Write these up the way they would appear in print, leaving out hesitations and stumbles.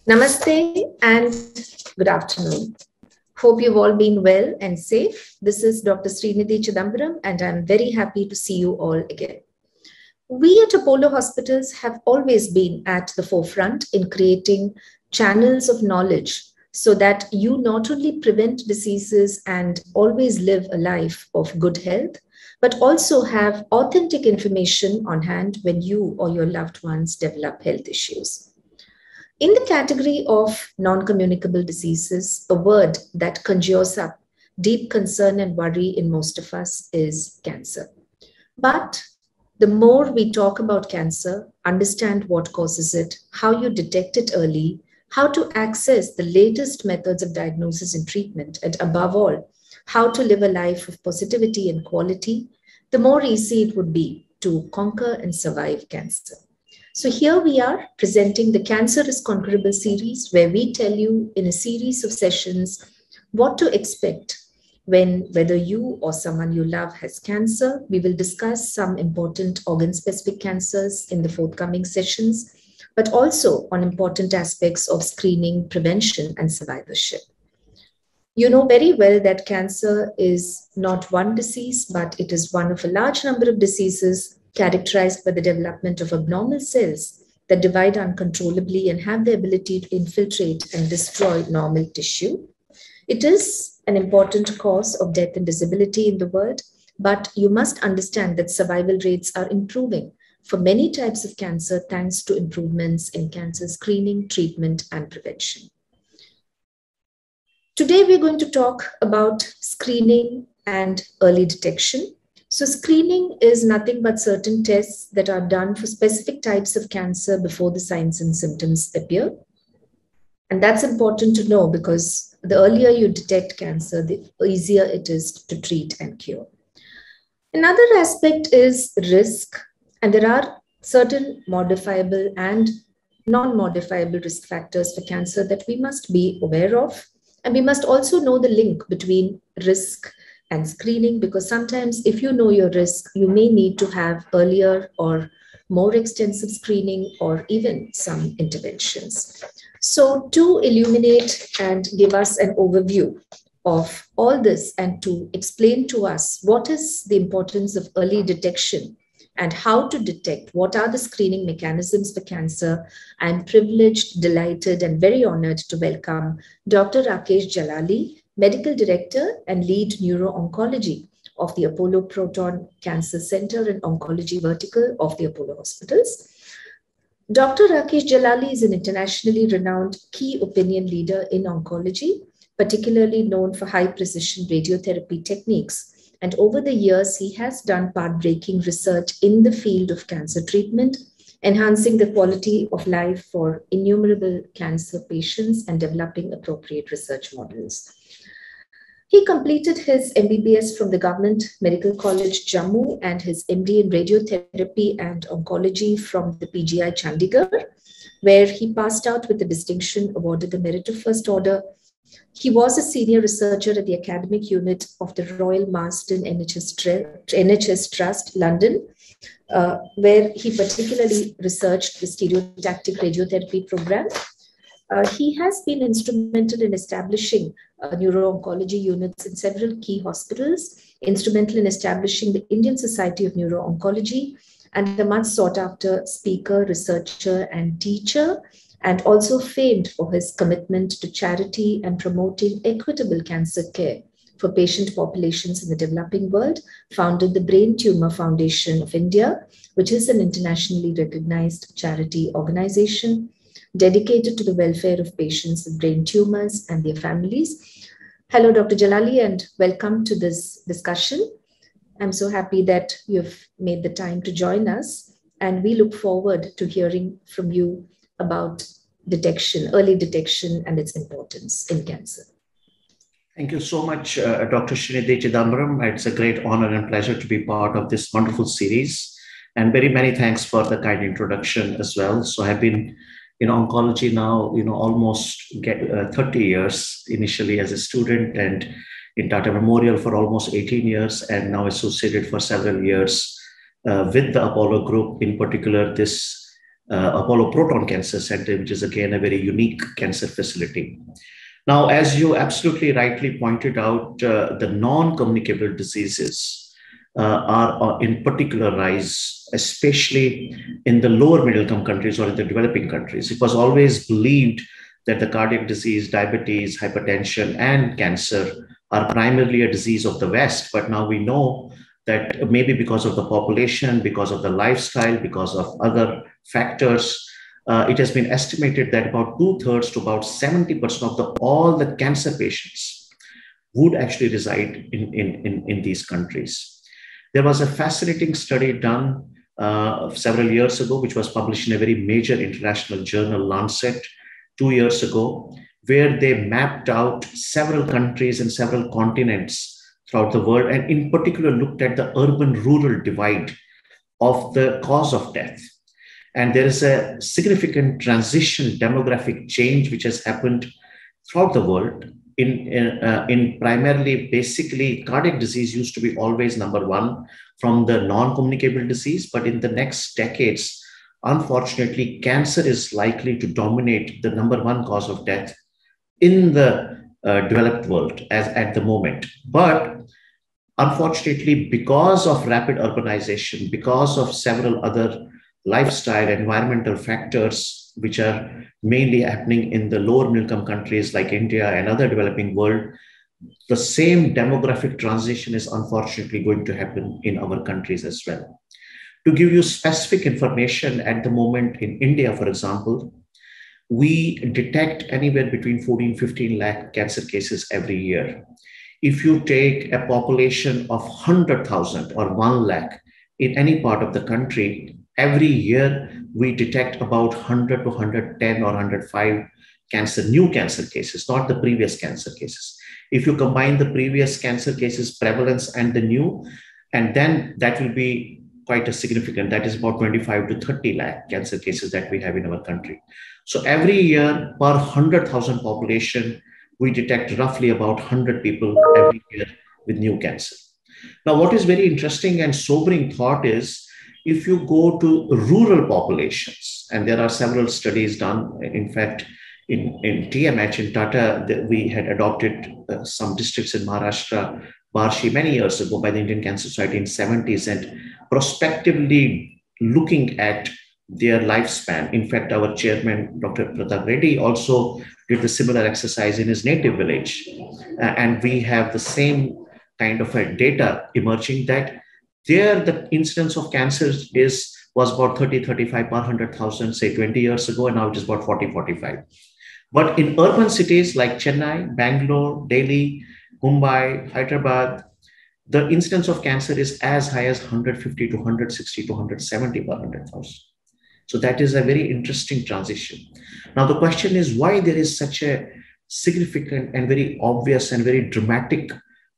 Namaste and good afternoon. Hope you've all been well and safe. This is Dr. Srinidhi Chidambaram, and I'm very happy to see you all again. We at Apollo Hospitals have always been at the forefront in creating channels of knowledge so that you not only prevent diseases and always live a life of good health, but also have authentic information on hand when you or your loved ones develop health issues. In the category of non-communicable diseases, a word that conjures up deep concern and worry in most of us is cancer. But the more we talk about cancer, understand what causes it, how you detect it early, how to access the latest methods of diagnosis and treatment, and above all, how to live a life of positivity and quality, the more easy it would be to conquer and survive cancer. So here we are presenting the Cancer is Conquerable series, where we tell you in a series of sessions what to expect whether you or someone you love has cancer. We will discuss some important organ-specific cancers in the forthcoming sessions, but also on important aspects of screening, prevention, and survivorship. You know very well that cancer is not one disease, but it is one of a large number of diseases characterized by the development of abnormal cells that divide uncontrollably and have the ability to infiltrate and destroy normal tissue. It is an important cause of death and disability in the world, but you must understand that survival rates are improving for many types of cancer thanks to improvements in cancer screening, treatment, and prevention. Today, we're going to talk about screening and early detection. So screening is nothing but certain tests that are done for specific types of cancer before the signs and symptoms appear. And that's important to know because the earlier you detect cancer, the easier it is to treat and cure. Another aspect is risk, and there are certain modifiable and non-modifiable risk factors for cancer that we must be aware of. And we must also know the link between risk and screening, because sometimes if you know your risk, you may need to have earlier or more extensive screening or even some interventions. So to illuminate and give us an overview of all this and to explain to us what is the importance of early detection and how to detect what are the screening mechanisms for cancer, I'm privileged, delighted, and very honored to welcome Dr. Rakesh Jalali, Medical Director and Lead Neuro-Oncology of the Apollo Proton Cancer Center and Oncology Vertical of the Apollo Hospitals. Dr. Rakesh Jalali is an internationally renowned key opinion leader in oncology, particularly known for high-precision radiotherapy techniques. And over the years, he has done path-breaking research in the field of cancer treatment, enhancing the quality of life for innumerable cancer patients and developing appropriate research models. He completed his MBBS from the Government Medical College, Jammu, and his MD in Radiotherapy and Oncology from the PGI Chandigarh, where he passed out with the distinction awarded the Merit of First Order. He was a senior researcher at the academic unit of the Royal Marsden NHS Trust, London, where he particularly researched the stereotactic radiotherapy program. He has been instrumental in establishing neuro-oncology units in several key hospitals, instrumental in establishing the Indian Society of Neuro-Oncology, and a much sought-after speaker, researcher, and teacher, and also famed for his commitment to charity and promoting equitable cancer care for patient populations in the developing world, founded the Brain Tumor Foundation of India, which is an internationally recognized charity organization dedicated to the welfare of patients with brain tumors and their families. Hello, Dr. Jalali, and welcome to this discussion. I'm so happy that you've made the time to join us, and we look forward to hearing from you about detection, early detection, and its importance in cancer. Thank you so much, Dr. Srinidhi Chidambaram. It's a great honor and pleasure to be part of this wonderful series. And very many thanks for the kind introduction as well. So I've been in oncology now, almost 30 years, initially as a student and in Tata Memorial for almost 18 years, and now associated for several years with the Apollo Group, in particular this Apollo Proton Cancer Center, which is again a very unique cancer facility. Now, as you absolutely rightly pointed out, the non-communicable diseases are in particular rise, especially in the lower middle income countries or in the developing countries. It was always believed that the cardiac disease, diabetes, hypertension, and cancer are primarily a disease of the West. But now we know that maybe because of the population, because of the lifestyle, because of other factors, it has been estimated that about 2/3 to about 70% of all the cancer patients would actually reside in these countries. There was a fascinating study done several years ago, which was published in a very major international journal, Lancet, 2 years ago, where they mapped out several countries and several continents throughout the world, and in particular looked at the urban-rural divide of the cause of death. And there is a significant transition, demographic change, which has happened throughout the world. In primarily, basically, cardiac disease used to be always number one from the non-communicable disease, but in the next decades, unfortunately, cancer is likely to dominate the number one cause of death in the developed world as at the moment. But unfortunately, because of rapid urbanization, because of several other lifestyle, environmental factors, which are mainly happening in the lower middle income countries like India and other developing world, the same demographic transition is unfortunately going to happen in our countries as well. To give you specific information, at the moment in India, for example, we detect anywhere between 14-15 lakh cancer cases every year. If you take a population of 100,000 or 1 lakh in any part of the country, every year we detect about 100 to 110 or 105 new cancer cases, not the previous cancer cases. If you combine the previous cancer cases prevalence and the new, and then that will be quite a significant, that is about 25 to 30 lakh cancer cases that we have in our country. So every year per 100,000 population, we detect roughly about 100 people every year with new cancer. Now, what is very interesting and sobering thought is, if you go to rural populations, and there are several studies done, in fact, in TMH in Tata, we had adopted some districts in Maharashtra, Barshi, many years ago by the Indian Cancer Society in 70s, and prospectively looking at their lifespan. In fact, our chairman, Dr. Pratap Reddy, also did the similar exercise in his native village. And we have the same kind of a data emerging that there the incidence of cancers was about 30-35 per 100,000, say 20 years ago, and now it is about 40-45. But in urban cities like Chennai, Bangalore, Delhi, Mumbai, Hyderabad, the incidence of cancer is as high as 150 to 160 to 170 per 100,000. So that is a very interesting transition. Now, the question is why there is such a significant and very obvious and very dramatic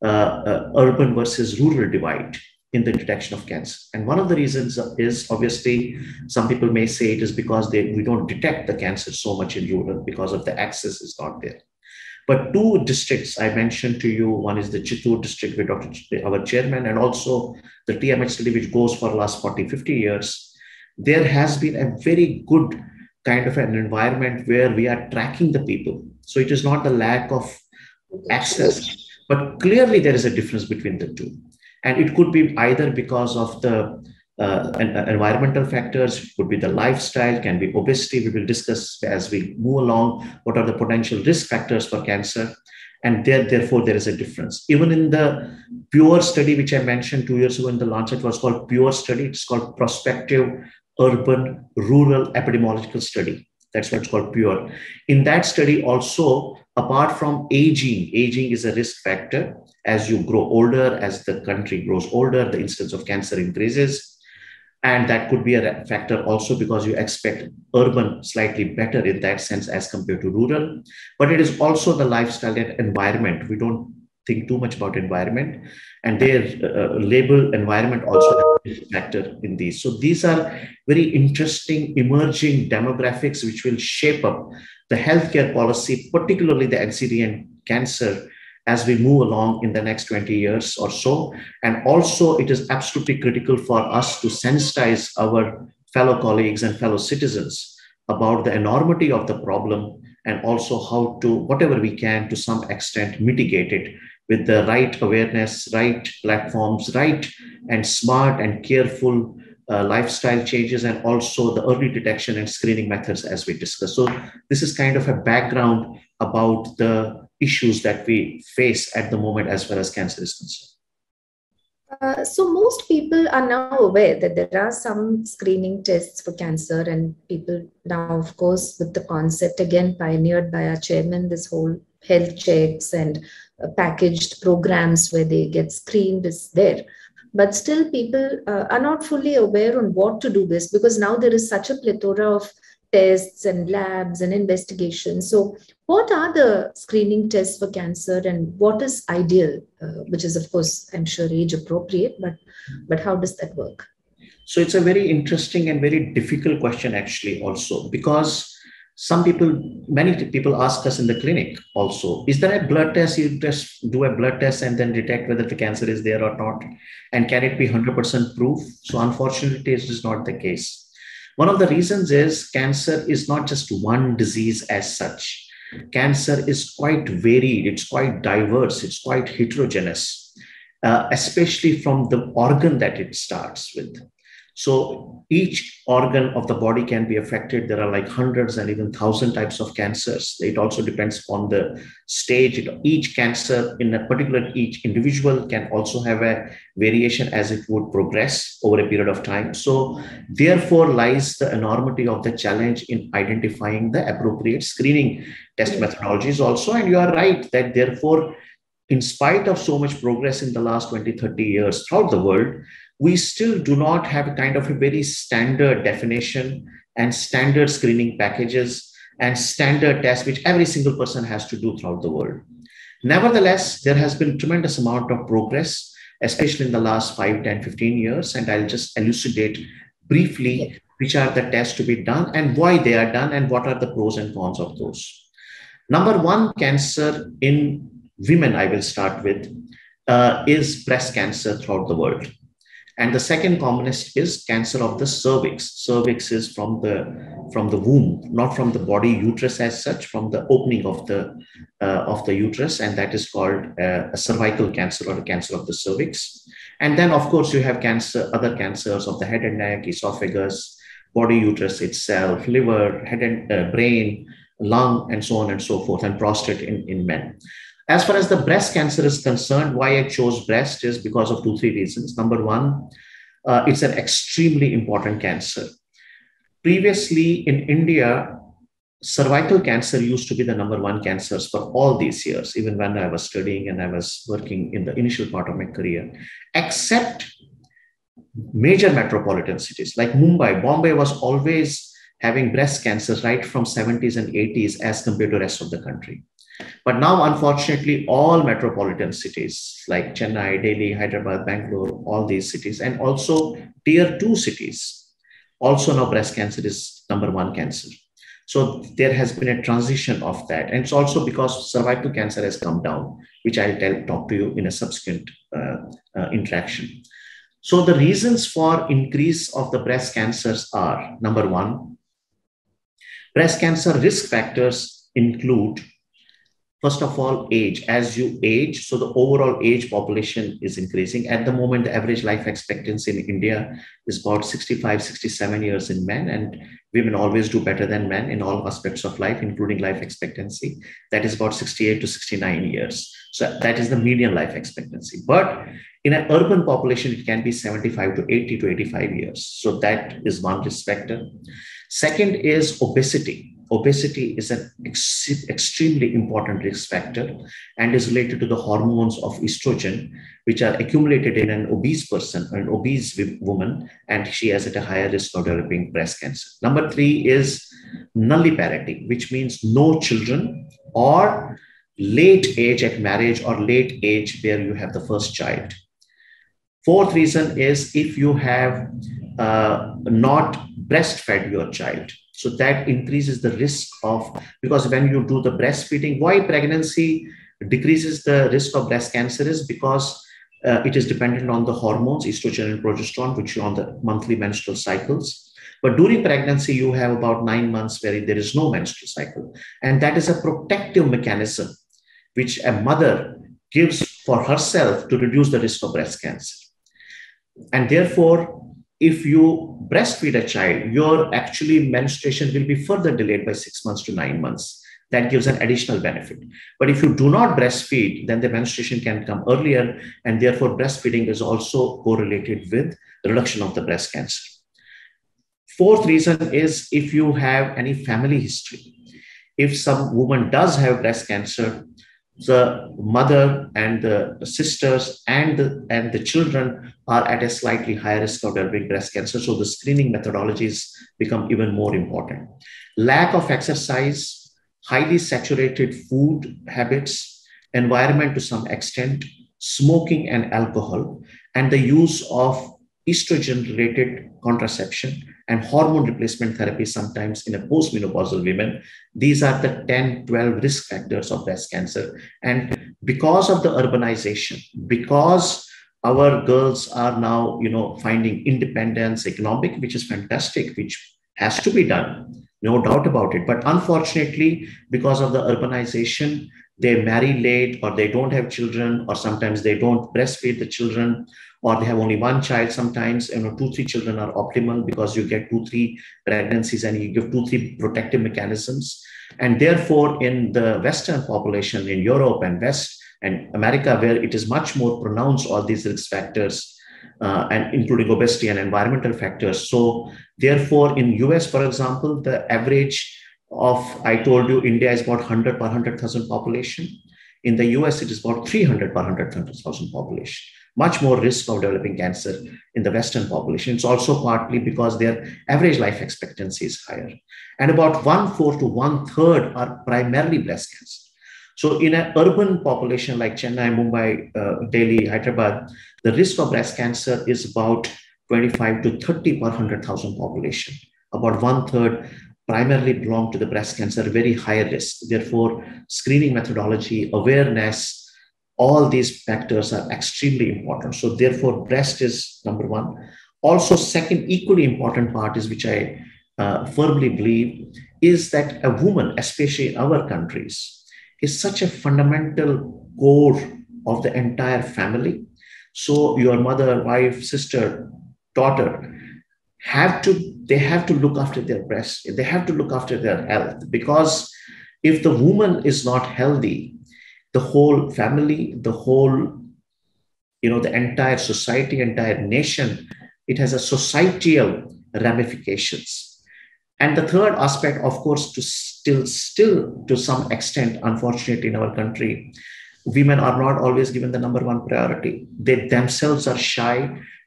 urban versus rural divide in the detection of cancer. And one of the reasons is, obviously, some people may say it is because we don't detect the cancer so much in rural because of the access is not there. But two districts I mentioned to you, one is the Chittoor district with our chairman, and also the TMH study, which goes for the last 40-50 years. There has been a very good kind of an environment where we are tracking the people. So it is not the lack of access, but clearly there is a difference between the two. And it could be either because of the environmental factors, it could be the lifestyle, can be obesity. We will discuss as we move along what are the potential risk factors for cancer. And therefore, there is a difference. Even in the PURE study, which I mentioned 2 years ago in the Lancet, was called PURE study. It's called Prospective Urban Rural Epidemiological Study. That's what it's called, PURE. In that study also, apart from aging is a risk factor. As you grow older, as the country grows older, the incidence of cancer increases. And that could be a factor also because you expect urban slightly better in that sense as compared to rural. But it is also the lifestyle and environment. We don't think too much about environment. And their label environment also is a factor in these. So these are very interesting emerging demographics which will shape up the healthcare policy, particularly the NCD and cancer, as we move along in the next 20 years or so. And also it is absolutely critical for us to sensitize our fellow colleagues and fellow citizens about the enormity of the problem, and also how to, whatever we can, to some extent, mitigate it with the right awareness, right platforms, right and smart and careful lifestyle changes, and also the early detection and screening methods as we discussed. So this is kind of a background about the issues that we face at the moment as far as cancer is concerned. So most people are now aware that there are some screening tests for cancer, and people now, of course, with the concept again pioneered by our chairman, this whole health checks and packaged programs where they get screened is there. But still people are not fully aware on what to do this, because now there is such a plethora of tests and labs and investigations. So what are the screening tests for cancer, and what is ideal, which is, of course, I'm sure age appropriate, but how does that work? So it's a very interesting and very difficult question actually also, because many people ask us in the clinic also, is there a blood test? You just do a blood test and then detect whether the cancer is there or not. And can it be 100% proof? So unfortunately, it is not the case. One of the reasons is cancer is not just one disease as such. Cancer is quite varied, it's quite diverse, it's quite heterogeneous, especially from the organ that it starts with. So each organ of the body can be affected. There are like hundreds and even 1,000 types of cancers. It also depends on the stage. Each cancer in a particular, each individual can also have a variation as it would progress over a period of time. So therefore lies the enormity of the challenge in identifying the appropriate screening test methodologies also. And you are right that therefore, in spite of so much progress in the last 20, 30 years throughout the world, we still do not have a kind of a very standard definition and standard screening packages and standard tests which every single person has to do throughout the world. Nevertheless, there has been tremendous amount of progress, especially in the last 5, 10, 15 years. And I'll just elucidate briefly which are the tests to be done and why they are done and what are the pros and cons of those. Number one, cancer in women, I will start with, is breast cancer throughout the world. And the second commonest is cancer of the cervix. Cervix is from the womb, not from the body uterus as such, from the opening of the uterus, and that is called a cervical cancer or a cancer of the cervix. And then, of course, you have other cancers of the head and neck, esophagus, body uterus itself, liver, head and brain, lung, and so on and so forth, and prostate in men. As far as the breast cancer is concerned, why I chose breast is because of 2, 3 reasons. Number one, it's an extremely important cancer. Previously in India, cervical cancer used to be the number one cancers for all these years, even when I was studying and I was working in the initial part of my career, except major metropolitan cities like Mumbai. Bombay was always having breast cancer right from 70s and 80s as compared to the rest of the country. But now, unfortunately, all metropolitan cities like Chennai, Delhi, Hyderabad, Bangalore, all these cities, and also tier 2 cities, also now breast cancer is number one cancer. So there has been a transition of that. And it's also because cervical cancer has come down, which I'll talk to you in a subsequent interaction. So the reasons for increase of the breast cancers are, number one, breast cancer risk factors include, first of all, age. As you age, so the overall age population is increasing. At the moment, the average life expectancy in India is about 65, 67 years in men, and women always do better than men in all aspects of life, including life expectancy. That is about 68 to 69 years. So that is the median life expectancy. But in an urban population, it can be 75 to 80 to 85 years. So that is one risk factor. Second is obesity. Obesity is an extremely important risk factor and is related to the hormones of estrogen, which are accumulated in an obese person, an obese woman, and she has at a higher risk of developing breast cancer. Number 3 is nulliparity, which means no children or late age at marriage or late age where you have the first child. Fourth reason is if you have not breastfed your child. So that increases the risk of, because when you do the breastfeeding, why pregnancy decreases the risk of breast cancer is because it is dependent on the hormones, estrogen and progesterone, which are on the monthly menstrual cycles. But during pregnancy, you have about 9 months where there is no menstrual cycle. And that is a protective mechanism which a mother gives for herself to reduce the risk of breast cancer. And therefore, if you breastfeed a child, your actually menstruation will be further delayed by 6 months to 9 months. That gives an additional benefit. But if you do not breastfeed, then the menstruation can come earlier, and therefore breastfeeding is also correlated with the reduction of the breast cancer. Fourth reason is if you have any family history. If some woman does have breast cancer, the mother and the sisters and the children are at a slightly higher risk of developing breast cancer. So the screening methodologies become even more important. Lack of exercise, highly saturated food habits, environment to some extent, smoking and alcohol, and the use of estrogen-related contraception and hormone replacement therapy sometimes in a post-menopausal women. These are the 10, 12 risk factors of breast cancer. And because of the urbanization, because our girls are now, finding independence, economic, which is fantastic, which has to be done, no doubt about it. But unfortunately, because of the urbanization, they marry late, or they don't have children, or sometimes they don't breastfeed the children, or they have only one child. Sometimes 2-3 children are optimal because you get 2-3 pregnancies and you give 2-3 protective mechanisms. And therefore, in the Western population, in Europe and West and America, where it is much more pronounced, all these risk factors, and including obesity and environmental factors. So therefore, in US, for example, the average of, I told you, India is about 100 per 100,000 population. In the US, it is about 300 per 100,000 population. Much more risk of developing cancer in the Western population. It's also partly because their average life expectancy is higher. And about 1/4 to 1/3 are primarily breast cancer. So in an urban population like Chennai, Mumbai, Delhi, Hyderabad, the risk of breast cancer is about 25 to 30 per 100,000 population. About 1/3 primarily belong to the breast cancer, very high risk. Therefore, screening methodology, awareness, all these factors are extremely important. So therefore, breast is number one. Also, second equally important part is, which I firmly believe, is that a woman, especially in our countries, is such a fundamental core of the entire family. So your mother, wife, sister, daughter, they have to look after their breast. They have to look after their health, because if the woman is not healthy, the whole family, the whole, the entire society, entire nation, it has a societal ramifications. And the third aspect, of course, to still to some extent, unfortunately, in our country, women are not always given the number one priority. They themselves are shy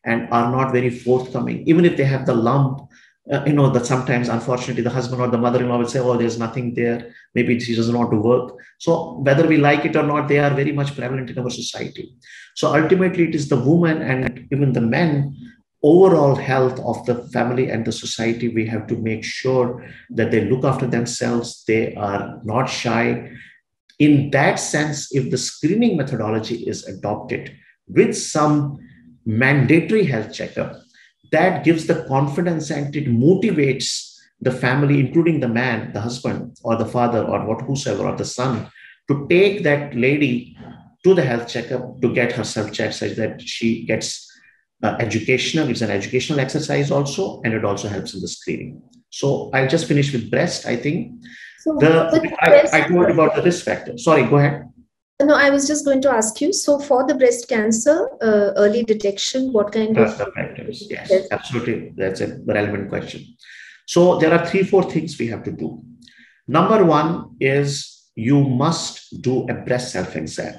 and are not very forthcoming. Even if they have the lump, that sometimes, unfortunately, the husband or the mother-in-law will say, oh, there's nothing there. Maybe she doesn't want to work. So whether we like it or not, they are very much prevalent in our society. So ultimately, it is the woman and even the men, overall health of the family and the society. We have to make sure that they look after themselves. They are not shy. In that sense, if the screening methodology is adopted with some mandatory health checkup, that gives the confidence and it motivates the family, including the man, the husband or the father or whosoever, or the son, to take that lady to the health checkup to get herself checked, such that she gets educational. It's an educational exercise also, and it also helps in the screening. So I'll just finish with breast, I think. So I told you about the risk factor. Sorry, go ahead. No, I was just going to ask you. So for the breast cancer, early detection, what kind of factors? Yes, absolutely. That's a relevant question. So there are 3-4 things we have to do. Number one is you must do a breast self-exam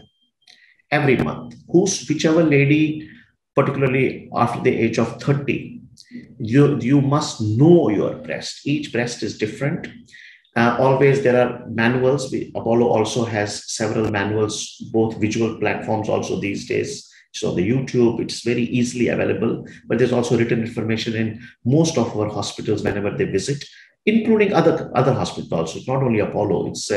every month. Whichever lady, particularly after the age of 30, you must know your breast. Each breast is different. Always there are manuals. Apollo also has several manuals, both visual platforms also these days. So the YouTube, it's very easily available, but there's also written information in most of our hospitals whenever they visit, including other hospitals also. It's not only Apollo, it's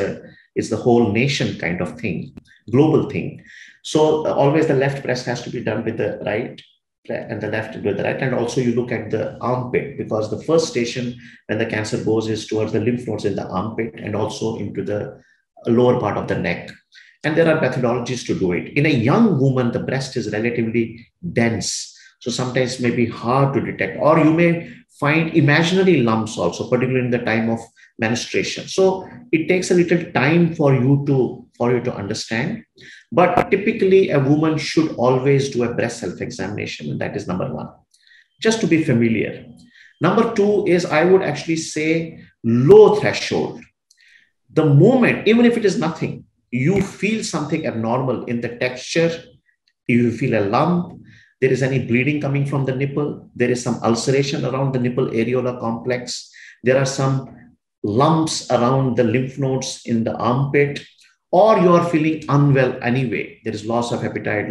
the whole nation kind of thing, global thing. So always the left breast has to be done with the right and the left with the right. And also you look at the armpit, because the first station when the cancer goes is towards the lymph nodes in the armpit and also into the lower part of the neck. And there are methodologies to do it. In a young woman, the breast is relatively dense. So sometimes it may be hard to detect, or you may find imaginary lumps also, particularly in the time of menstruation. So it takes a little time for you to understand. But typically, a woman should always do a breast self-examination, and that is number one, just to be familiar. Number two is, I would actually say, low threshold. The moment, even if it is nothing, you feel something abnormal in the texture, you feel a lump, there is any bleeding coming from the nipple, there is some ulceration around the nipple areola complex, there are some lumps around the lymph nodes in the armpit, or you are feeling unwell anyway, there is loss of appetite,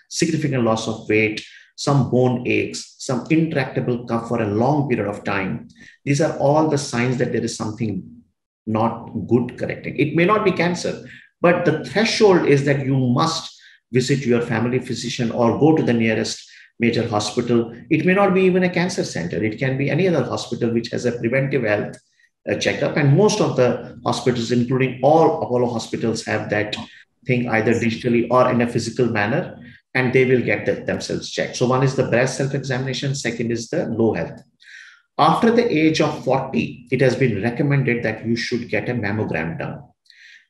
significant loss of weight, some bone aches, some intractable cough for a long period of time. These are all the signs that there is something not good correcting. It may not be cancer, but the threshold is that you must visit your family physician or go to the nearest major hospital. It may not be even a cancer center. It can be any other hospital which has a preventive health checkup. And most of the hospitals, including all Apollo hospitals, have that thing either digitally or in a physical manner, and they will get themselves checked. So one is the breast self-examination. Second is the low health. After the age of 40, it has been recommended that you should get a mammogram done.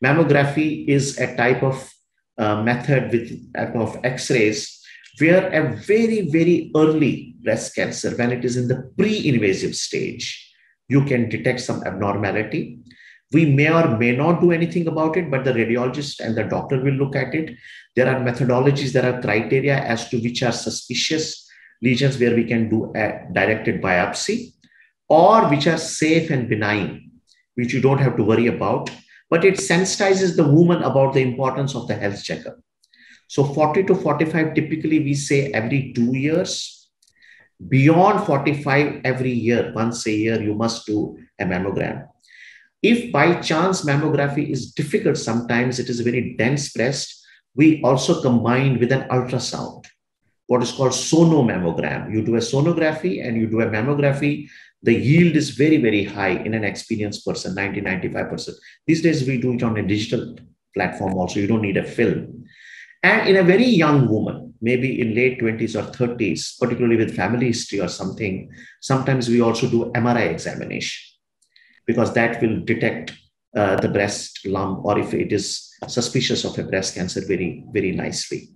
Mammography is a type of method of X-rays where a very, very early breast cancer, when it is in the pre-invasive stage, you can detect some abnormality. We may or may not do anything about it, but the radiologist and the doctor will look at it. There are methodologies, there are criteria as to which are suspicious lesions where we can do a directed biopsy, or which are safe and benign, which you don't have to worry about. But it sensitizes the woman about the importance of the health checkup. So 40 to 45, typically we say every 2 years. Beyond 45, every year, once a year, you must do a mammogram. If by chance mammography is difficult, sometimes it is a very dense breast, we also combine with an ultrasound, what is called sonomammogram. You do a sonography and you do a mammography. The yield is very, very high in an experienced person, 90-95%. These days, we do it on a digital platform also. You don't need a film. And in a very young woman, maybe in late 20s or 30s, particularly with family history or something, sometimes we also do MRI examination, because that will detect the breast lump, or if it is suspicious of a breast cancer, very, very nicely.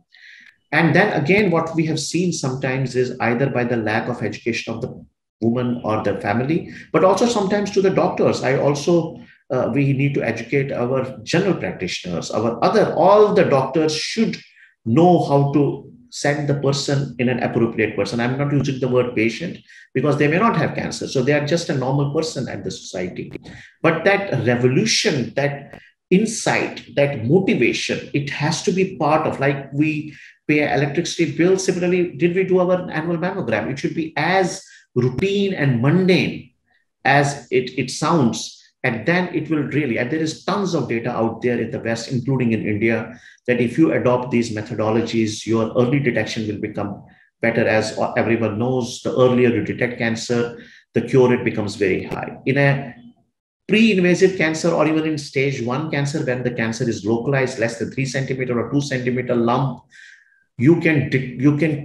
And then again, what we have seen sometimes is either by the lack of education of the woman or the family, but also sometimes to the doctors. We need to educate our general practitioners, all the doctors should know how to send the person in an appropriate person. I'm not using the word patient because they may not have cancer. So they are just a normal person at the society. But that revolution, that insight, that motivation, it has to be part of, like we pay an electricity bill. Similarly, did we do our annual mammogram? It should be as routine and mundane as it sounds. And then it will really, and there is tons of data out there in the West, including in India, that if you adopt these methodologies, your early detection will become better. As everyone knows, the earlier you detect cancer, the cure rate becomes very high. In a pre-invasive cancer, or even in stage 1 cancer, when the cancer is localized, less than 3 centimeter or 2 centimeter lump, you can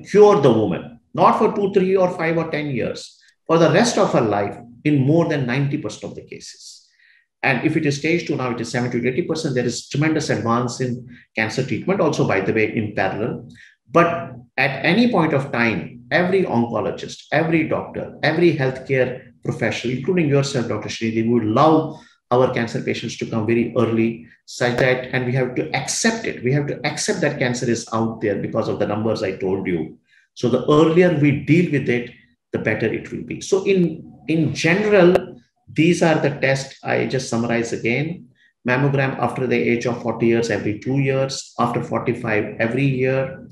cure the woman, not for 2, 3, or 5 or 10 years, for the rest of her life in more than 90% of the cases. And if it is stage 2, now it is 70 to 80%. There is tremendous advance in cancer treatment, also, by the way, in parallel. But at any point of time, every oncologist, every doctor, every healthcare professional, including yourself, Dr. Srinidhi, would love our cancer patients to come very early, such that, and we have to accept it. We have to accept that cancer is out there because of the numbers I told you. So the earlier we deal with it, the better it will be. So in general, these are the tests. I just summarize again. Mammogram after the age of 40 years, every 2 years. After 45, every year.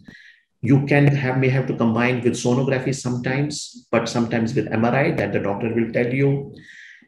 You may have to combine with sonography sometimes, but sometimes with MRI, that the doctor will tell you.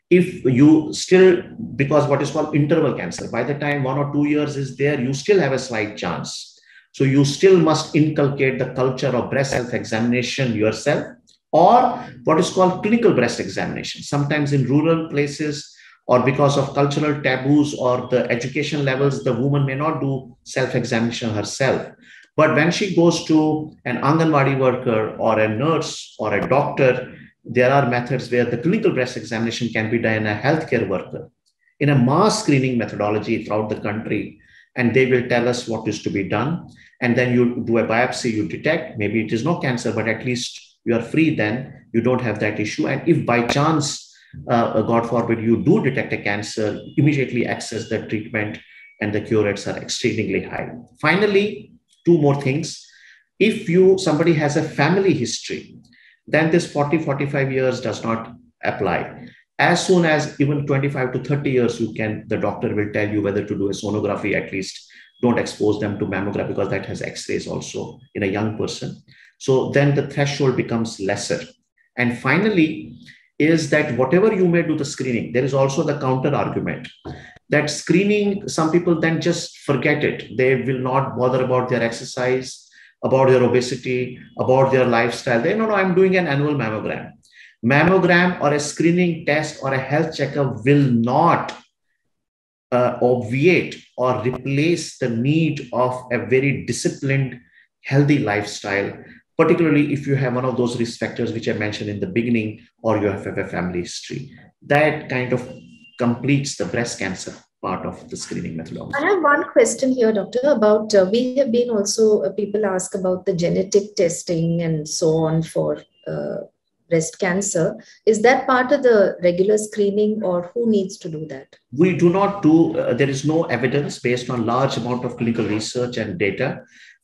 If you still, because what is called interval cancer, by the time 1 or 2 years is there, you still have a slight chance. So you still must inculcate the culture of breast self-examination yourself, or what is called clinical breast examination. Sometimes in rural places, or because of cultural taboos or the education levels, the woman may not do self-examination herself. But when she goes to an Anganwadi worker or a nurse or a doctor, there are methods where the clinical breast examination can be done in a healthcare worker in a mass screening methodology throughout the country. And they will tell us what is to be done. And then you do a biopsy, you detect, maybe it is no cancer, but at least you are free then, you don't have that issue. And if by chance, God forbid, you do detect a cancer, immediately access the treatment, and the cure rates are exceedingly high. Finally, two more things. If somebody has a family history, then this 40-45 years does not apply. As soon as even 25 to 30 years, the doctor will tell you whether to do a sonography. At least don't expose them to mammogram, because that has x-rays also in a young person. So then the threshold becomes lesser. And finally, is that whatever you may do the screening, there is also the counter argument that screening, some people then just forget it. They will not bother about their exercise, about their obesity, about their lifestyle. They know, no, I'm doing an annual mammogram. Mammogram or a screening test or a health checkup will not obviate or replace the need of a very disciplined, healthy lifestyle, particularly if you have one of those risk factors which I mentioned in the beginning, or you have a family history. That kind of completes the breast cancer part of the screening methodology. I have one question here, doctor, about we have been also, people ask about the genetic testing and so on for breast cancer. Is that part of the regular screening, or who needs to do that? We do not do, there is no evidence based on large amount of clinical research and data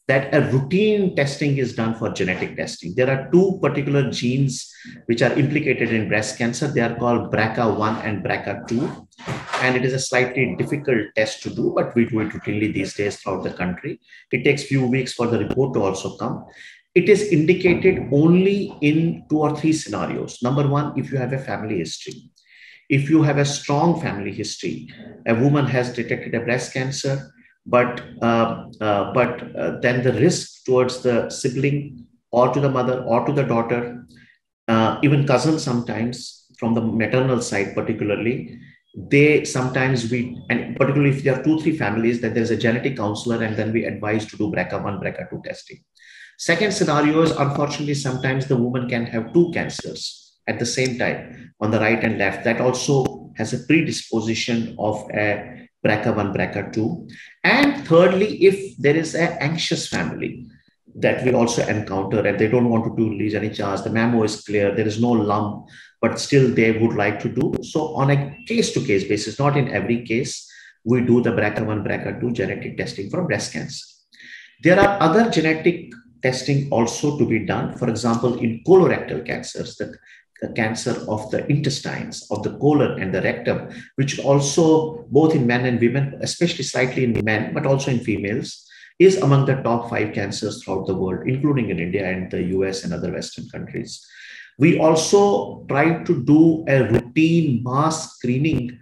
that a routine testing is done for genetic testing. There are two particular genes which are implicated in breast cancer. They are called BRCA1 and BRCA2. And it is a slightly difficult test to do, but we do it routinely these days throughout the country. It takes few weeks for the report to also come. It is indicated only in 2 or 3 scenarios. Number one, if you have a family history. If you have a strong family history, a woman has detected a breast cancer, but then the risk towards the sibling or to the mother or to the daughter, even cousins sometimes from the maternal side particularly, they sometimes and particularly if there are 2-3 families, then there's a genetic counselor, and then we advise to do BRCA1, BRCA2 testing. Second scenario is, unfortunately, sometimes the woman can have 2 cancers at the same time on the right and left. That also has a predisposition of a BRCA1, BRCA2. And thirdly, if there is an anxious family that we also encounter and they don't want to do release any charge, the mammo is clear, there is no lump, but still they would like to do. So on a case-to-case basis, not in every case, we do the BRCA1, BRCA2 genetic testing for breast cancer. There are other genetic testing also to be done. For example, in colorectal cancers, the cancer of the intestines, of the colon and the rectum, which also both in men and women, especially slightly in men, but also in females, is among the top 5 cancers throughout the world, including in India and the US and other Western countries. We also try to do a routine mass screening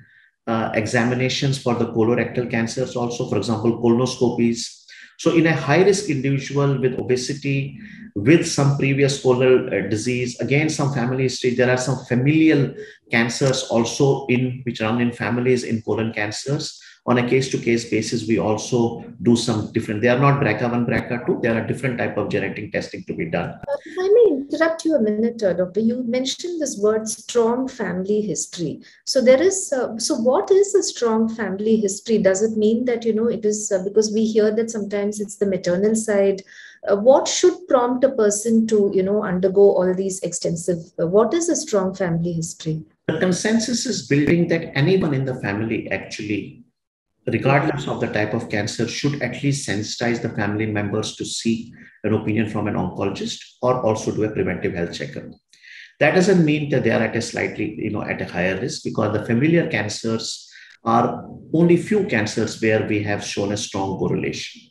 examinations for the colorectal cancers also, for example, colonoscopies. So in a high-risk individual with obesity, with some previous colon disease, again, some family history, there are some familial cancers also which run in families in colon cancers. On a case-to-case basis, we also do some different, they are not BRCA1, BRCA2, there are different type of genetic testing to be done. If I may interrupt you a minute, doctor, you mentioned this word strong family history. So there is, so what is a strong family history? Does it mean that, it is because we hear that sometimes it's the maternal side. What should prompt a person to, undergo all these extensive, what is a strong family history? The consensus is building that anyone in the family actually, regardless of the type of cancer, should at least sensitize the family members to seek an opinion from an oncologist or also do a preventive health checkup. That doesn't mean that they are at a slightly, at a higher risk, because the familiar cancers are only few cancers where we have shown a strong correlation.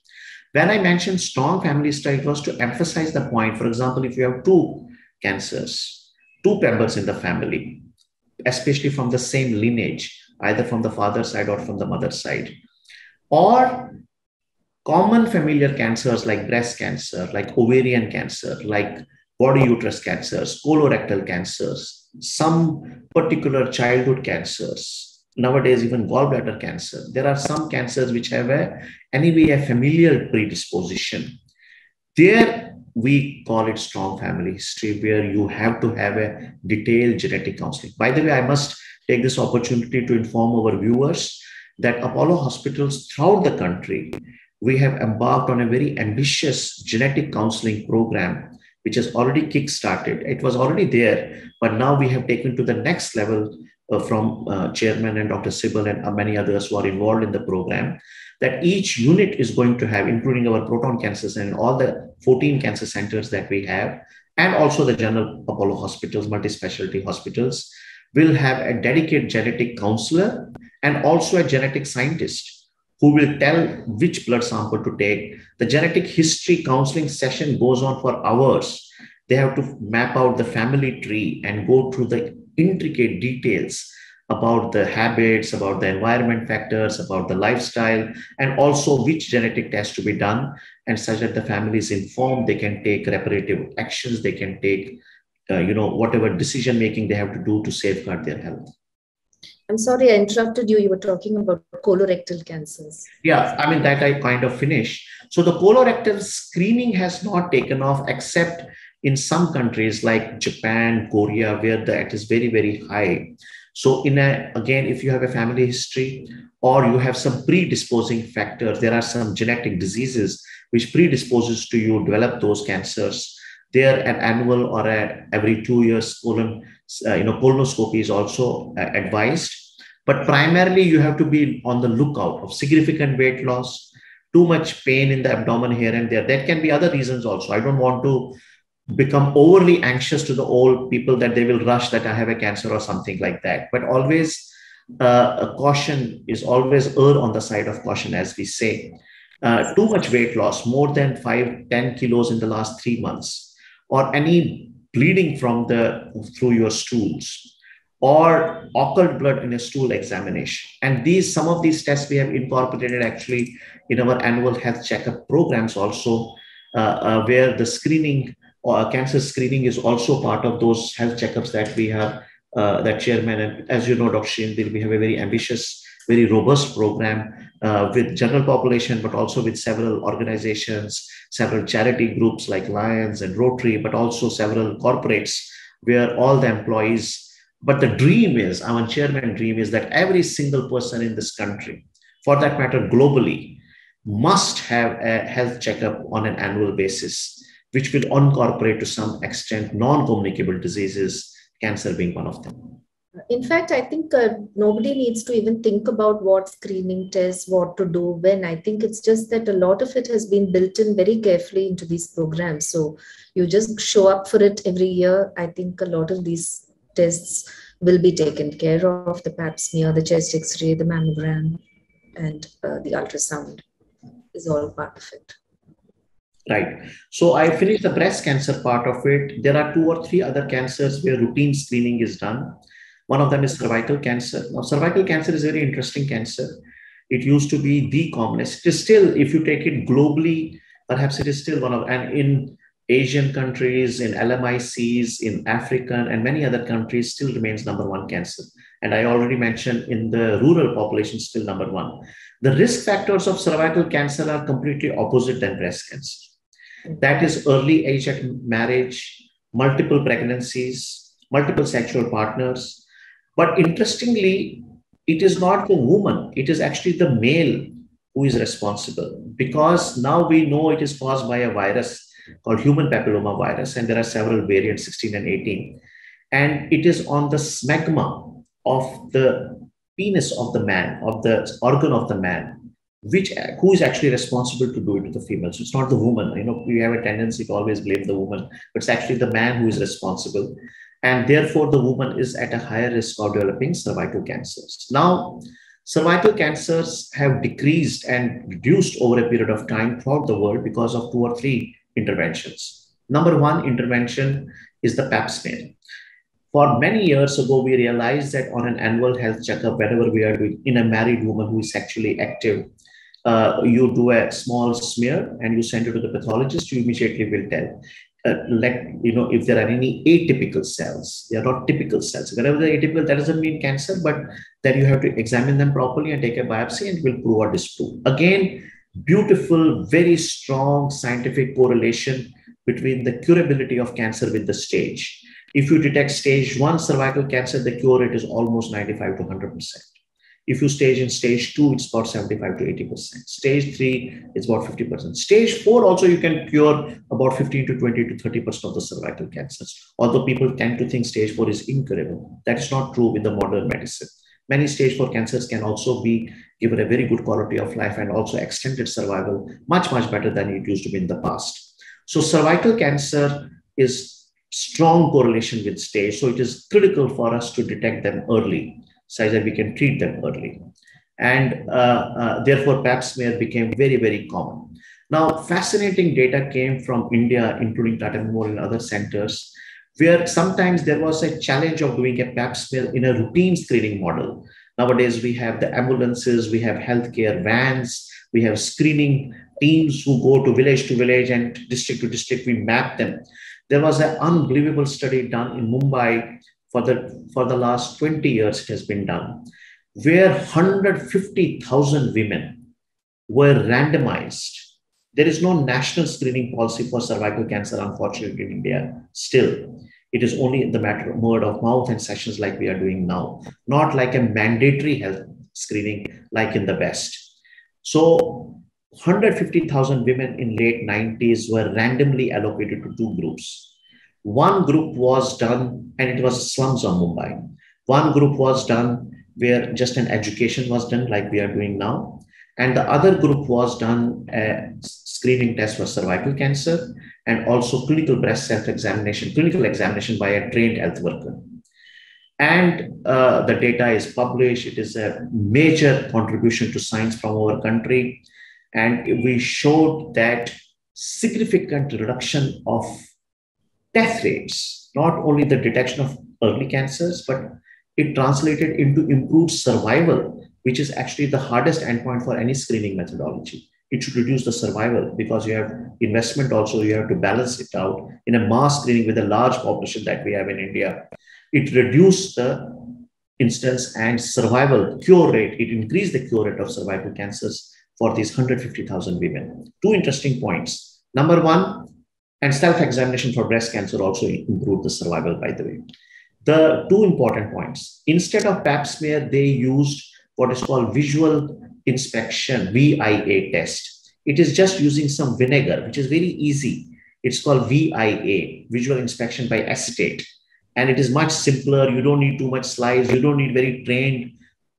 When I mentioned strong family history, it was to emphasize the point. For example, if you have 2 cancers, 2 members in the family, especially from the same lineage, either from the father's side or from the mother's side, or Common familiar cancers like breast cancer, like ovarian cancer, like body uterus cancers, colorectal cancers, some particular childhood cancers, nowadays even gallbladder cancer. There are some cancers which have anyway a familial predisposition. There we call it strong family history, where you have to have a detailed genetic counseling. By the way, I must take this opportunity to inform our viewers that Apollo hospitals throughout the country, we have embarked on a very ambitious genetic counseling program, which has already kick-started. It was already there, but now we have taken to the next level from Chairman and Dr. Sibal and many others who are involved in the program, that each unit is going to have, including our proton cancers and all the 14 cancer centers that we have, and also the general Apollo hospitals, multi-specialty hospitals, will have a dedicated genetic counselor and also a genetic scientist who will tell which blood sample to take. The genetic history counseling session goes on for hours. They have to map out the family tree and go through the intricate details about the habits, about the environment factors, about the lifestyle, and also which genetic test to be done, and such that the family is informed, they can take reparative actions, they can take, whatever decision making they have to do to safeguard their health. I'm sorry, I interrupted you. You were talking about colorectal cancers. Yeah, I mean, that I kind of finished. So the colorectal screening has not taken off, except in some countries like Japan, Korea, where that is very, very high. So again, if you have a family history or you have some predisposing factors, there are some genetic diseases which predisposes to you develop those cancers. There, an annual or every 2 years colonoscopy is also advised. But primarily, you have to be on the lookout of significant weight loss, too much pain in the abdomen here and there. There can be other reasons also. I don't want to become overly anxious to the old people that they will rush that I have a cancer or something like that. But always, a caution is always err on the side of caution, as we say. Too much weight loss, more than 5-10 kilos in the last 3 months, or any bleeding through your stools, or occult blood in a stool examination. And some of these tests we have incorporated actually in our annual health checkup programs also, where the screening or cancer screening is also part of those health checkups that we have, that Chairman, and as you know, Dr. Shrindil, we have a very ambitious, very robust program with general population, but also with several organizations, several charity groups like Lions and Rotary, but also several corporates where all the employees. But the dream is, our Chairman dream is that every single person in this country, for that matter globally, must have a health checkup on an annual basis, which will incorporate to some extent non-communicable diseases, cancer being one of them. In fact, I think nobody needs to even think about what screening tests, what to do when. I think it's just that a lot of it has been built in very carefully into these programs. So you just show up for it every year. I think a lot of these tests will be taken care of: the pap smear, the chest x-ray, the mammogram, and the ultrasound is all part of it. Right. So I finished the breast cancer part of it. There are 2 or 3 other cancers where routine screening is done. One of them is cervical cancer. Now, cervical cancer is a very interesting cancer. It used to be the commonest. It is still, if you take it globally, perhaps it is still and in Asian countries, in LMICs, in African and many other countries, still remains #1 cancer. And I already mentioned in the rural population, still #1. The risk factors of cervical cancer are completely opposite than breast cancer. That is early age at marriage, multiple pregnancies, multiple sexual partners. But interestingly, it is not the woman, it is actually the male who is responsible, because now we know it is caused by a virus called human papilloma virus, and there are several variants, 16 and 18. And it is on the smegma of the penis of the man, of the organ of the man, who is actually responsible to do it to the female. So it's not the woman. We have a tendency to always blame the woman, but it's actually the man who is responsible. And therefore, the woman is at a higher risk of developing cervical cancers. Now, cervical cancers have decreased and reduced over a period of time throughout the world because of 2 or 3 interventions. #1 intervention is the pap smear. For many years ago, we realized that on an annual health checkup, whenever we are doing in a married woman who is sexually active, you do a small smear and you send it to the pathologist, you immediately will tell. If there are any atypical cells. They are not typical cells. Whenever they're atypical, that doesn't mean cancer, but then you have to examine them properly and take a biopsy and it will prove or disprove. Again, beautiful, very strong scientific correlation between the curability of cancer with the stage. If you detect stage 1 cervical cancer, the cure rate is almost 95 to 100%. If you stage in stage 2, it's about 75 to 80%. Stage 3, it's about 50%. Stage 4, also you can cure about 15 to 20 to 30% of the cervical cancers. Although people tend to think stage 4 is incurable. That is not true with the modern medicine. Many stage 4 cancers can also be given a very good quality of life and also extended survival, much, much better than it used to be in the past. So cervical cancer is strong correlation with stage. So it is critical for us to detect them early, such that we can treat them early. And therefore, pap smear became very, very common. Now, fascinating data came from India, including Tata Memorial and other centers, where sometimes there was a challenge of doing a pap smear in a routine screening model. Nowadays, we have the ambulances, we have healthcare vans, we have screening teams who go to village and district to district, we map them. There was an unbelievable study done in Mumbai for the last 20 years. It has been done, where 150,000 women were randomized. There is no national screening policy for cervical cancer, unfortunately, in India. Still, it is only in the matter of word of mouth and sessions like we are doing now, not like a mandatory health screening like in the West. So 150,000 women in late 90s were randomly allocated to two groups. One group was done, and it was slums of Mumbai. One group was done where just an education was done like we are doing now. And the other group was done a screening test for cervical cancer and also clinical breast self-examination, clinical examination by a trained health worker. And the data is published. It is a major contribution to science from our country. And we showed that significant reduction of death rates, not only the detection of early cancers, but it translated into improved survival, which is actually the hardest endpoint for any screening methodology. It should reduce the survival because you have investment also, you have to balance it out in a mass screening with a large population that we have in India. It reduced the incidence and survival cure rate. It increased the cure rate of cervical cancers for these 150,000 women. Two interesting points. Number one, and self-examination for breast cancer also improved the survival, by the way. The two important points. Instead of pap smear, they used what is called visual inspection, VIA test. It is just using some vinegar, which is very easy. It's called VIA, visual inspection by acetate. And it is much simpler. You don't need too much slides. You don't need very trained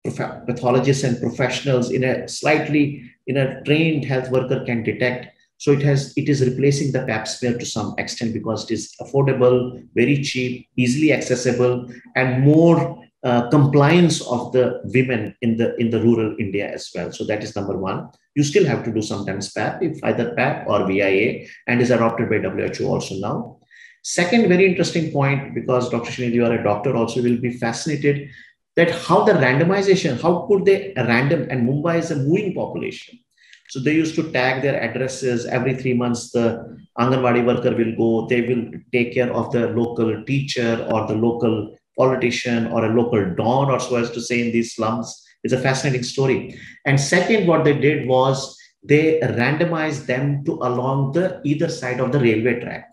pathologists and professionals. In a trained health worker can detect. So it is replacing the pap smear to some extent because it is affordable, very cheap, easily accessible, and more compliance of the women in the rural India as well. So that is number one. You still have to do sometimes PAP, if either PAP or VIA, and is adopted by WHO also now. Second, very interesting point, because Dr. Srinidhi, you are a doctor also, will be fascinated that how the randomization, how could they random, and Mumbai is a moving population. So they used to tag their addresses every 3 months. The Anganwadi worker will go, they will take care of the local teacher or the local politician or a local don, or so as to say, in these slums. It's a fascinating story. And second, what they did was they randomized them to along the either side of the railway track.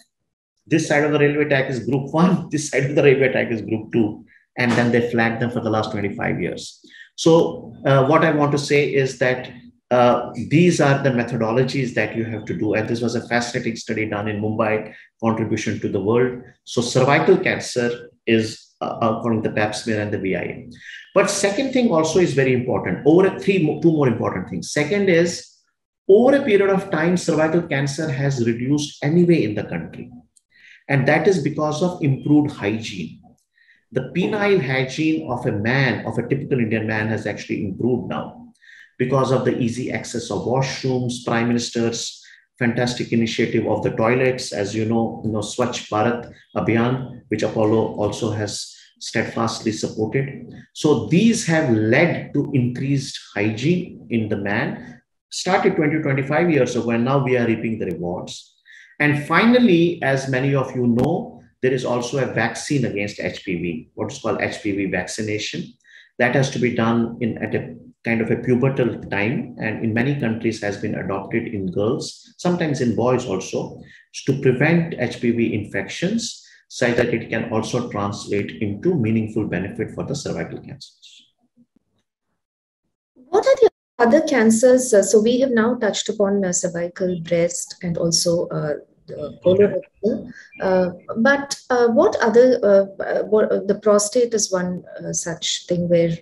This side of the railway track is group 1, this side of the railway track is group 2. And then they flagged them for the last 25 years. So what I want to say is that these are the methodologies that you have to do. And this was a fascinating study done in Mumbai, contribution to the world. So cervical cancer is according to the pap smear and the VIA. But second thing also is very important. Two more important things. Second is, over a period of time, cervical cancer has reduced anyway in the country. And that is because of improved hygiene. The penile hygiene of a man, of a typical Indian man, has actually improved now because of the easy access of washrooms, Prime Minister's fantastic initiative of the toilets, as you know, Swachh Bharat Abhiyan, which Apollo also has steadfastly supported. So these have led to increased hygiene in the man. started 20, 25 years ago, and now we are reaping the rewards. And finally, as many of you know, there is also a vaccine against HPV, what is called HPV vaccination. That has to be done at a kind of a pubertal time, and in many countries has been adopted in girls, sometimes in boys also, to prevent HPV infections, so that it can also translate into meaningful benefit for the cervical cancers. What are the other cancers? So we have now touched upon cervical, breast, and also colorectal. But what other, the prostate is one such thing where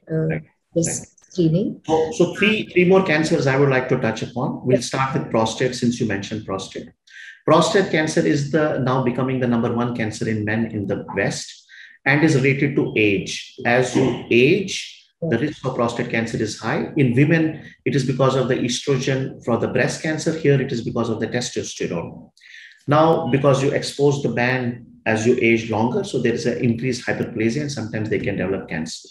this screening. So three more cancers I would like to touch upon. We'll start with prostate, since you mentioned prostate. Prostate cancer is now becoming the #1 cancer in men in the West, and is related to age. As you age, the risk of prostate cancer is high. In women, it is because of the estrogen. For the breast cancer, here it is because of the testosterone. Now, because you expose the man as you age longer, so there is an increased hyperplasia, and sometimes they can develop cancer.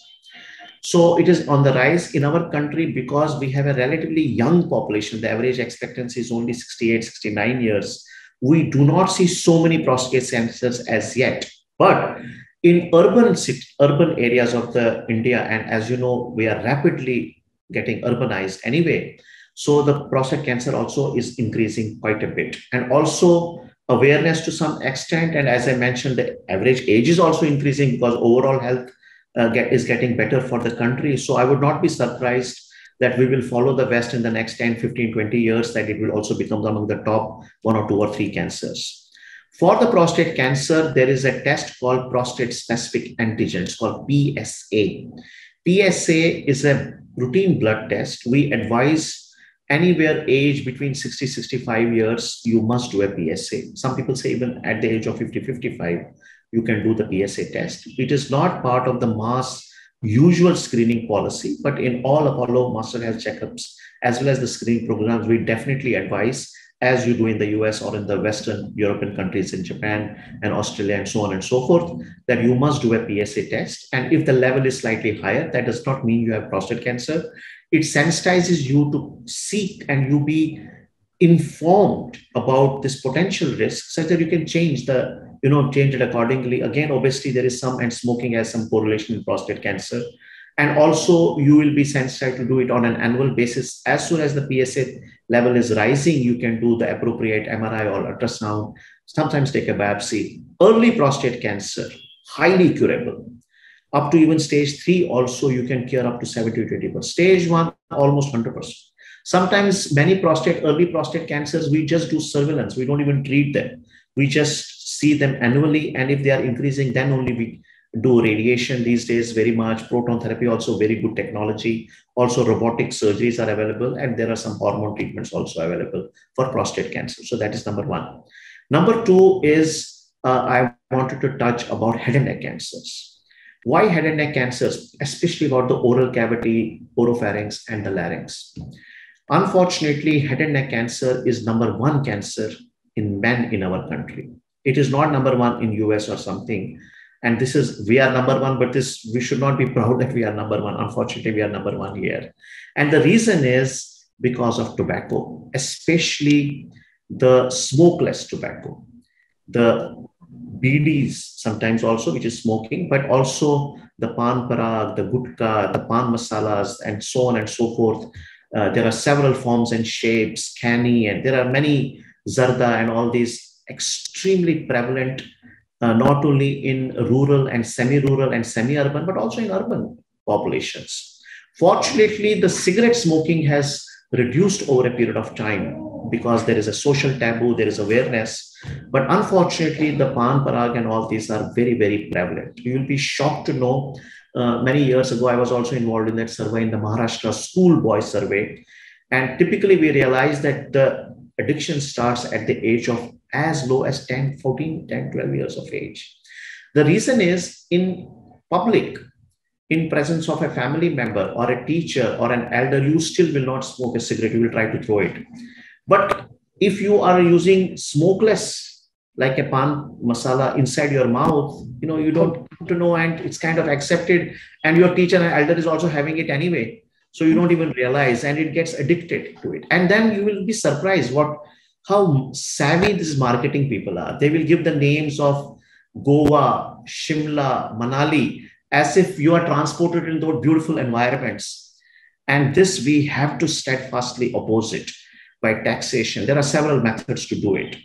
So it is on the rise in our country because we have a relatively young population. The average expectancy is only 68, 69 years. We do not see so many prostate cancers as yet. But in urban areas of India, and as you know, we are rapidly getting urbanized anyway. So the prostate cancer also is increasing quite a bit. And also awareness to some extent. And as I mentioned, the average age is also increasing because overall health is getting better for the country. So I would not be surprised that we will follow the West in the next 10, 15, 20 years, that it will also become among the top 1 or 2 or 3 cancers. For the prostate cancer, there is a test called prostate-specific antigen. It's called PSA. PSA is a routine blood test. We advise anywhere age between 60, 65 years, you must do a PSA. Some people say even at the age of 50, 55, you can do the PSA test. It is not part of the mass usual screening policy, but in all Apollo Master Health checkups, as well as the screening programs, we definitely advise, as you do in the US or in the Western European countries, in Japan and Australia and so on and so forth, that you must do a PSA test. And if the level is slightly higher, that does not mean you have prostate cancer. It sensitizes you to seek and you be informed about this potential risk, such that you can change it accordingly. Again, obesity, there is some, and smoking has some correlation in prostate cancer. And also you will be sensitized to do it on an annual basis. As soon as the PSA level is rising, you can do the appropriate MRI or ultrasound, sometimes take a biopsy. Early prostate cancer, highly curable. Up to even stage 3 also, you can cure up to 70 to 80%. Stage 1, almost 100%. Sometimes many early prostate cancers, we just do surveillance. We don't even treat them. We just see them annually. And if they are increasing, then only we do radiation these days very much. Proton therapy, also very good technology. Also robotic surgeries are available. And there are some hormone treatments also available for prostate cancer. So that is #1. #2 is, I wanted to touch about head and neck cancers. Why head and neck cancers? Especially about the oral cavity, oropharynx, and the larynx. Unfortunately, head and neck cancer is #1 cancer in men in our country. It is not #1 in US or something. And we are #1, but we should not be proud that we are #1. Unfortunately, we are #1 here. And the reason is because of tobacco, especially the smokeless tobacco, the BDs sometimes also, which is smoking, but also the pan parag, the gutka, the pan masalas, and so on and so forth. There are several forms and shapes, canny, and there are many zarda and all these extremely prevalent, not only in rural and semi-rural and semi-urban, but also in urban populations. Fortunately, the cigarette smoking has reduced over a period of time because there is a social taboo, there is awareness. But unfortunately, the pan parag and all these are very, very prevalent. You will be shocked to know, many years ago, I was also involved in that survey, in the Maharashtra school boy survey. And typically we realized that the addiction starts at the age of as low as 10, 14, 10, 12 years of age. The reason is, in public, in presence of a family member or a teacher or an elder, you still will not smoke a cigarette, you will try to throw it. But if you are using smokeless, like a pan masala inside your mouth, you don't come to know, and it's kind of accepted, and your teacher and elder is also having it anyway. So you don't even realize, and it gets addicted to it. And then you will be surprised how savvy these marketing people are. They will give the names of Goa, Shimla, Manali, as if you are transported in those beautiful environments. And this we have to steadfastly oppose it by taxation. There are several methods to do it.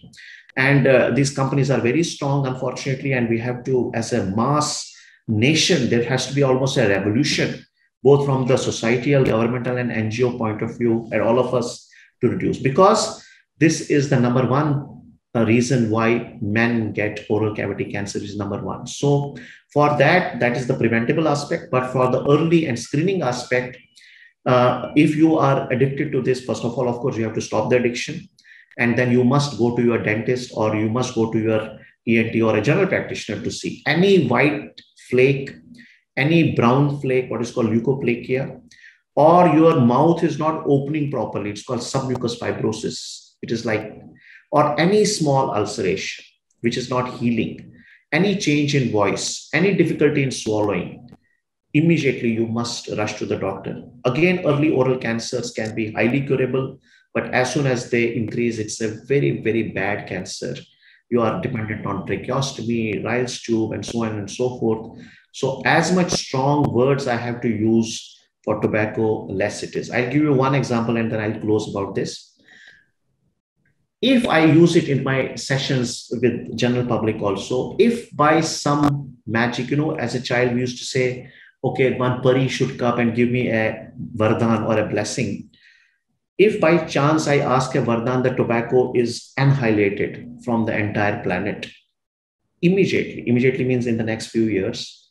And these companies are very strong, unfortunately, and we have to, as a mass nation, there has to be almost a revolution, both from the societal, governmental, and NGO point of view, and all of us to reduce. Because this is the number one reason why men get oral cavity cancer is number one. So for that is the preventable aspect. But for the early and screening aspect, if you are addicted to this, first of all, of course, you have to stop the addiction. And then you must go to your dentist, or you must go to your ENT or a general practitioner to see any white flake, any brown flake, what is called leukoplakia, or your mouth is not opening properly. It's called submucous fibrosis. It is like, or any small ulceration, which is not healing, any change in voice, any difficulty in swallowing, immediately you must rush to the doctor. Again, early oral cancers can be highly curable, but as soon as they increase, it's a very, very bad cancer. You are dependent on tracheostomy, Ryle's tube, and so on and so forth. So as much strong words I have to use for tobacco, less it is. I'll give you one example and then I'll close about this. If I use it in my sessions with general public also, if by some magic, as a child, we used to say, okay, one pari should come and give me a vardhan or a blessing. If by chance I ask a vardhan, the tobacco is annihilated from the entire planet, immediately means in the next few years,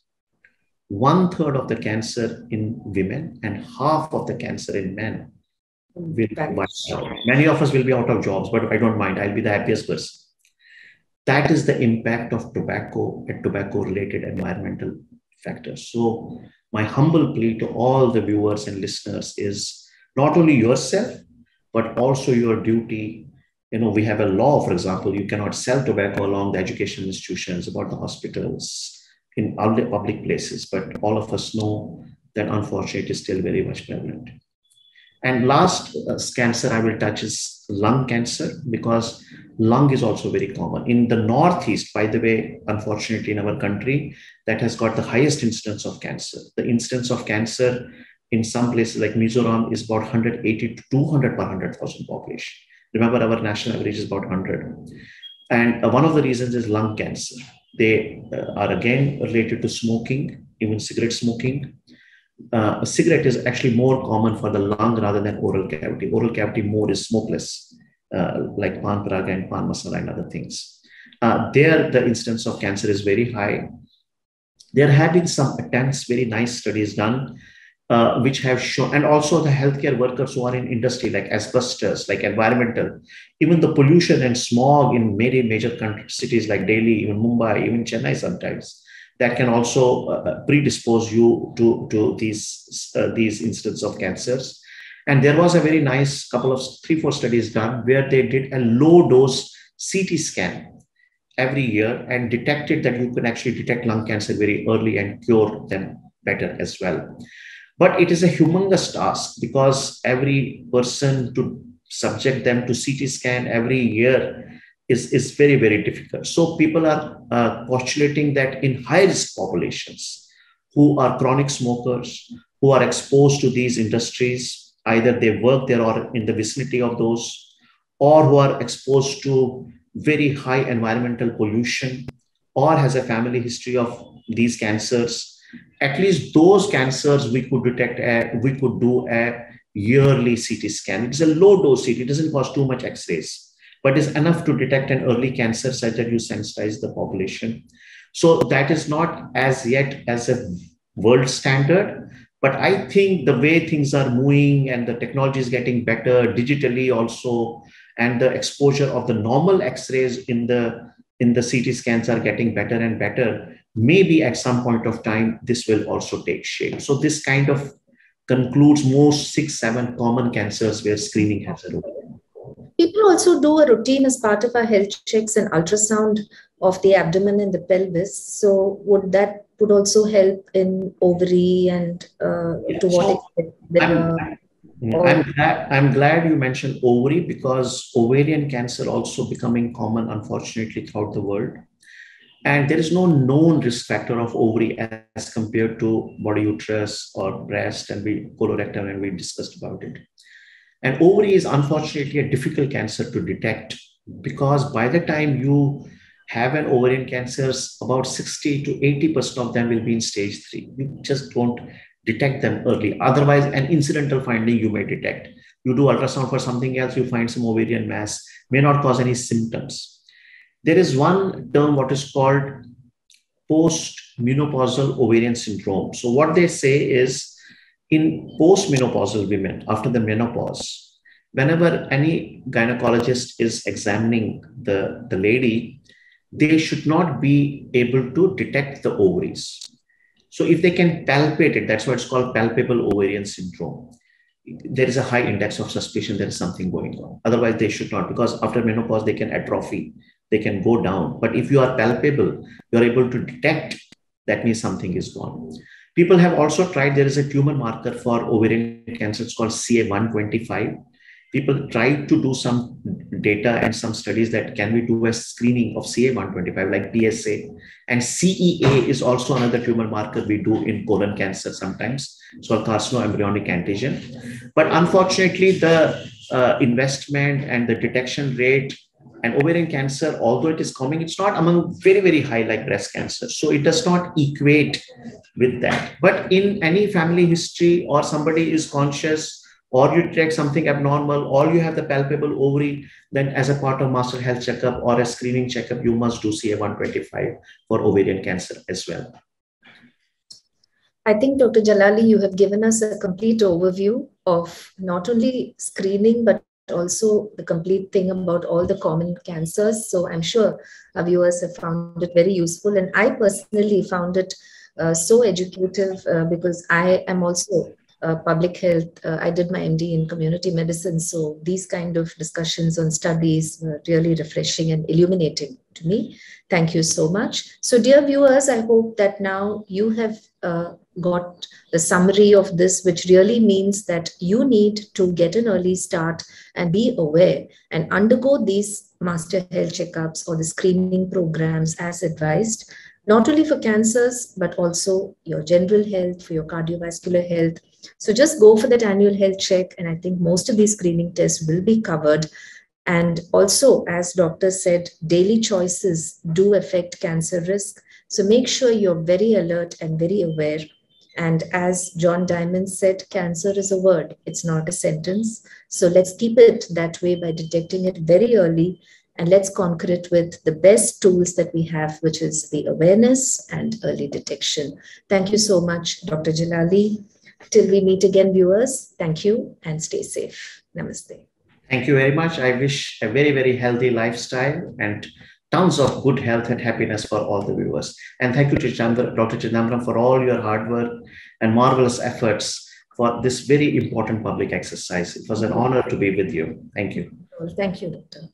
1/3 of the cancer in women and half of the cancer in men will be wiped out. Many of us will be out of jobs, but I don't mind. I'll be the happiest person. That is the impact of tobacco and tobacco-related environmental factors. So my humble plea to all the viewers and listeners is not only yourself, but also your duty. We have a law, for example, you cannot sell tobacco along the education institutions, about the hospitals, in all the public places, but all of us know that unfortunately it is still very much prevalent. And last cancer I will touch is lung cancer, because lung is also very common. In the Northeast, by the way, unfortunately in our country, that has got the highest incidence of cancer. The incidence of cancer in some places like Mizoram is about 180 to 200 per 100,000 population. Remember, our national average is about 100. And one of the reasons is lung cancer. They are again related to smoking, even cigarette smoking. A cigarette is actually more common for the lung rather than oral cavity. Oral cavity more is smokeless, like pan paraga and pan masala and other things. There, the incidence of cancer is very high. There have been some attempts, very nice studies done, which have shown, and also the healthcare workers who are in industry like asbestos, like environmental, even the pollution and smog in many major cities like Delhi, even Mumbai, even Chennai sometimes, that can also predispose you to these incidents of cancers. And there was a very nice couple of 3-4 studies done where they did a low dose CT scan every year and detected that you can actually detect lung cancer very early and cure them better as well. But it is a humongous task, because every person, to subject them to CT scan every year is very, very difficult. So people are postulating that in high-risk populations who are chronic smokers, who are exposed to these industries, either they work there or in the vicinity of those, or who are exposed to very high environmental pollution, or has a family history of these cancers, at least those cancers we could detect, we could do a yearly CT scan. It's a low dose CT, it doesn't cost too much X-rays, but is enough to detect an early cancer such that you sensitize the population. So that is not as yet as a world standard, but I think the way things are moving and the technology is getting better digitally also, and the exposure of the normal X-rays in the CT scans are getting better and better, maybe at some point of time, this will also take shape. So this kind of concludes most 6-7 common cancers where screening has a role. People also do a routine as part of our health checks and ultrasound of the abdomen and the pelvis. So would also help in ovary and Yeah. to what So extent I'm liver or I'm glad you mentioned ovary, because ovarian cancer also becoming common, unfortunately, throughout the world. And there is no known risk factor of ovary as compared to body uterus or breast and colorectal, and we discussed about it. And ovary is unfortunately a difficult cancer to detect, because by the time you have an ovarian cancers, about 60 to 80% of them will be in stage 3. You just don't detect them early. Otherwise, an incidental finding you may detect. You do ultrasound for something else, you find some ovarian mass, may not cause any symptoms. There is one term what is called post-menopausal ovarian syndrome. So what they say is, in post-menopausal women, after the menopause, whenever any gynecologist is examining the lady, they should not be able to detect the ovaries. So if they can palpate it, that's why it's called palpable ovarian syndrome. There is a high index of suspicion there is something going on. Otherwise, they should not, because after menopause, they can atrophy, they can go down. But if you are palpable, you're able to detect, that means something is gone. People have also tried, there is a tumor marker for ovarian cancer, it's called CA125. People tried to do some data and some studies that can we do a screening of CA125 like PSA, and CEA is also another tumor marker we do in colon cancer sometimes. It's called carcinoembryonic antigen. But unfortunately, the investment and the detection rate and ovarian cancer, although it is coming, it's not among very, very high like breast cancer. So it does not equate with that. But in any family history, or somebody is conscious, or you detect something abnormal, or you have the palpable ovary, then as a part of master health checkup or a screening checkup, you must do CA125 for ovarian cancer as well. I think, Dr. Jalali, you have given us a complete overview of not only screening, but also the complete thing about all the common cancers. So I'm sure our viewers have found it very useful. And I personally found it so educative because I am also public health. I did my MD in community medicine. So these kind of discussions on studies were really refreshing and illuminating to me. Thank you so much. So dear viewers, I hope that now you have got the summary of this, which really means that you need to get an early start and be aware and undergo these master health checkups or the screening programs as advised, not only for cancers, but also your general health, for your cardiovascular health. So just go for that annual health check. And I think most of these screening tests will be covered. And also, as doctor said, daily choices do affect cancer risk. So make sure you're very alert and very aware. And as John Diamond said, cancer is a word, it's not a sentence. So let's keep it that way by detecting it very early, and let's conquer it with the best tools that we have, which is the awareness and early detection. Thank you so much, Dr. Jalali. Till we meet again, viewers, thank you and stay safe. Namaste. Thank you very much. I wish a very, very healthy lifestyle and tons of good health and happiness for all the viewers. And thank you to Dr. Chidambaram for all your hard work and marvelous efforts for this very important public exercise. It was an honor to be with you. Thank you. Well, thank you, Doctor.